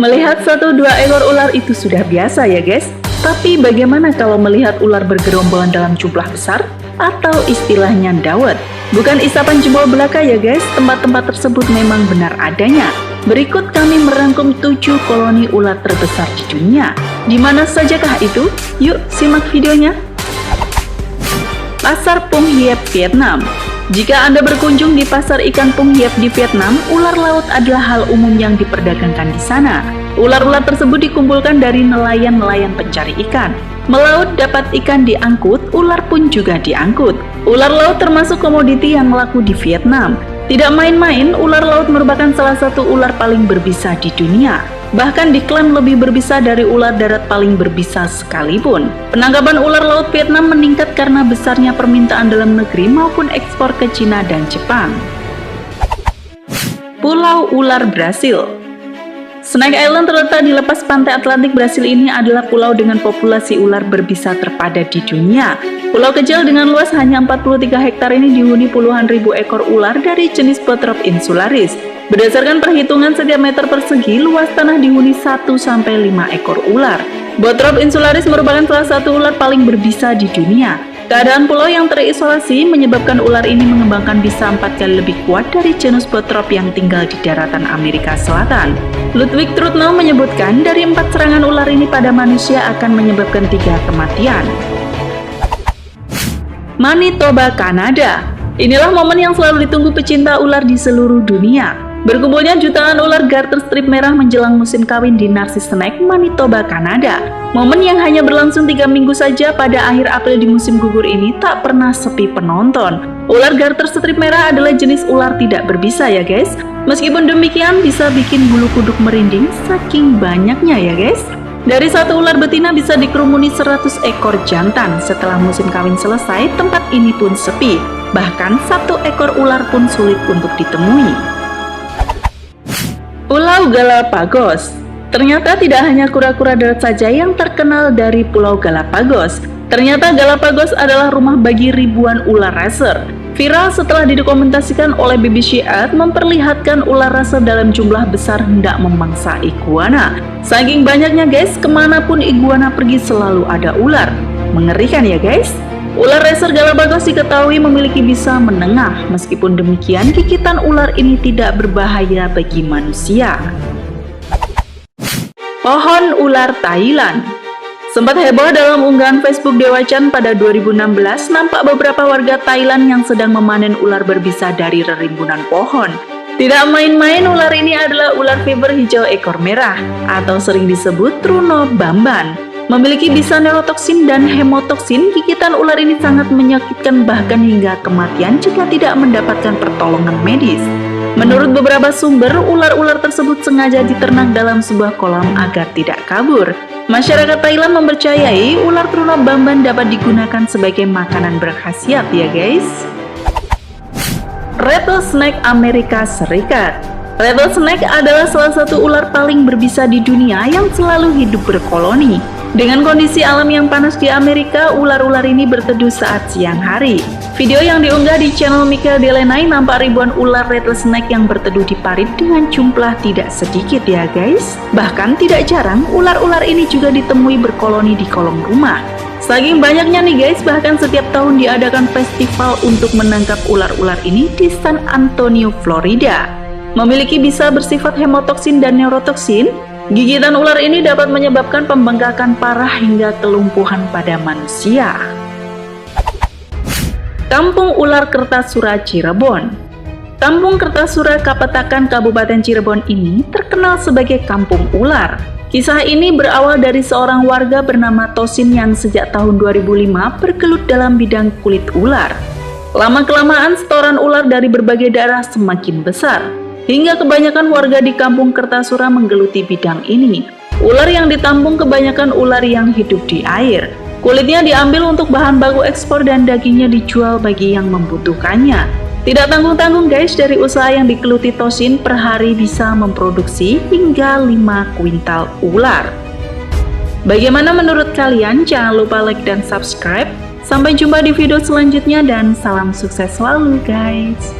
Melihat 1-2 ekor ular itu sudah biasa ya guys. Tapi bagaimana kalau melihat ular bergerombolan dalam jumlah besar? Atau istilahnya dawet. Bukan isapan jempol belaka ya guys, tempat-tempat tersebut memang benar adanya. Berikut kami merangkum 7 koloni ular terbesar di dunia. Di mana sajakah itu? Yuk simak videonya. Pasar Pung Hiep, Vietnam. Jika Anda berkunjung di pasar ikan Pung Hiep di Vietnam, ular laut adalah hal umum yang diperdagangkan di sana. Ular-ular tersebut dikumpulkan dari nelayan-nelayan pencari ikan. Melaut dapat ikan diangkut, ular pun juga diangkut. Ular laut termasuk komoditi yang laku di Vietnam. Tidak main-main, ular laut merupakan salah satu ular paling berbisa di dunia. Bahkan diklaim lebih berbisa dari ular darat paling berbisa sekalipun. Penangkapan ular laut Vietnam meningkat karena besarnya permintaan dalam negeri maupun ekspor ke Cina dan Jepang. Pulau Ular Brasil. Snake Island terletak di lepas pantai Atlantik Brasil ini adalah pulau dengan populasi ular berbisa terpadat di dunia. Pulau kecil dengan luas hanya 43 hektar ini dihuni puluhan ribu ekor ular dari jenis Botrop insularis. Berdasarkan perhitungan setiap meter persegi, luas tanah dihuni 1-5 ekor ular. Botrop insularis merupakan salah satu ular paling berbisa di dunia. Keadaan pulau yang terisolasi menyebabkan ular ini mengembangkan bisa 4 kali lebih kuat dari genus Botrop yang tinggal di daratan Amerika Selatan. Ludwig Trudnow menyebutkan dari 4 serangan ular ini pada manusia akan menyebabkan 3 kematian. Manitoba, Kanada. Inilah momen yang selalu ditunggu pecinta ular di seluruh dunia. Berkumpulnya jutaan ular garter strip merah menjelang musim kawin di Narcissus Snake, Manitoba, Kanada. Momen yang hanya berlangsung 3 minggu saja pada akhir April di musim gugur ini tak pernah sepi penonton. Ular garter strip merah adalah jenis ular tidak berbisa ya guys. Meskipun demikian bisa bikin bulu kuduk merinding saking banyaknya ya guys. Dari satu ular betina bisa dikerumuni 100 ekor jantan. Setelah musim kawin selesai, tempat ini pun sepi. Bahkan 1 ekor ular pun sulit untuk ditemui. Pulau Galapagos. Ternyata tidak hanya kura-kura darat saja yang terkenal dari Pulau Galapagos. Ternyata Galapagos adalah rumah bagi ribuan ular racer. Viral setelah didokumentasikan oleh BBC Earth memperlihatkan ular racer dalam jumlah besar hendak memangsa iguana. Saking banyaknya guys, kemanapun iguana pergi selalu ada ular. Mengerikan ya guys. Ular racer Galapagos diketahui memiliki bisa menengah. Meskipun demikian, gigitan ular ini tidak berbahaya bagi manusia. Pohon ular Thailand. Sempat heboh dalam unggahan Facebook Dewa Chan pada 2016, nampak beberapa warga Thailand yang sedang memanen ular berbisa dari rerimbunan pohon. Tidak main-main, ular ini adalah ular fiber hijau ekor merah, atau sering disebut Truno Bamban. Memiliki bisa neurotoksin dan hemotoksin, gigitan ular ini sangat menyakitkan bahkan hingga kematian jika tidak mendapatkan pertolongan medis. Menurut beberapa sumber, ular-ular tersebut sengaja diternak dalam sebuah kolam agar tidak kabur. Masyarakat Thailand mempercayai ular Truno Bamban dapat digunakan sebagai makanan berkhasiat ya guys. Rattlesnake Amerika Serikat. Rattlesnake adalah salah satu ular paling berbisa di dunia yang selalu hidup berkoloni. Dengan kondisi alam yang panas di Amerika, ular-ular ini berteduh saat siang hari. Video yang diunggah di channel Michael Delaney nampak ribuan ular rattlesnake yang berteduh di parit dengan jumlah tidak sedikit ya guys. Bahkan tidak jarang, ular-ular ini juga ditemui berkoloni di kolong rumah. Saking banyaknya nih guys, bahkan setiap tahun diadakan festival untuk menangkap ular-ular ini di San Antonio, Florida. Memiliki bisa bersifat hemotoksin dan neurotoksin, gigitan ular ini dapat menyebabkan pembengkakan parah hingga kelumpuhan pada manusia. Kampung Ular Kertasura, Cirebon. Kampung Kertasura, Kapetakan, Kabupaten Cirebon ini terkenal sebagai kampung ular. Kisah ini berawal dari seorang warga bernama Tosin yang sejak tahun 2005 bergelut dalam bidang kulit ular. Lama-kelamaan setoran ular dari berbagai daerah semakin besar, hingga kebanyakan warga di kampung Kertasura menggeluti bidang ini. Ular yang ditampung kebanyakan ular yang hidup di air. Kulitnya diambil untuk bahan baku ekspor dan dagingnya dijual bagi yang membutuhkannya. Tidak tanggung-tanggung guys, dari usaha yang digeluti Tosin per hari bisa memproduksi hingga 5 kuintal ular. Bagaimana menurut kalian? Jangan lupa like dan subscribe. Sampai jumpa di video selanjutnya dan salam sukses selalu guys.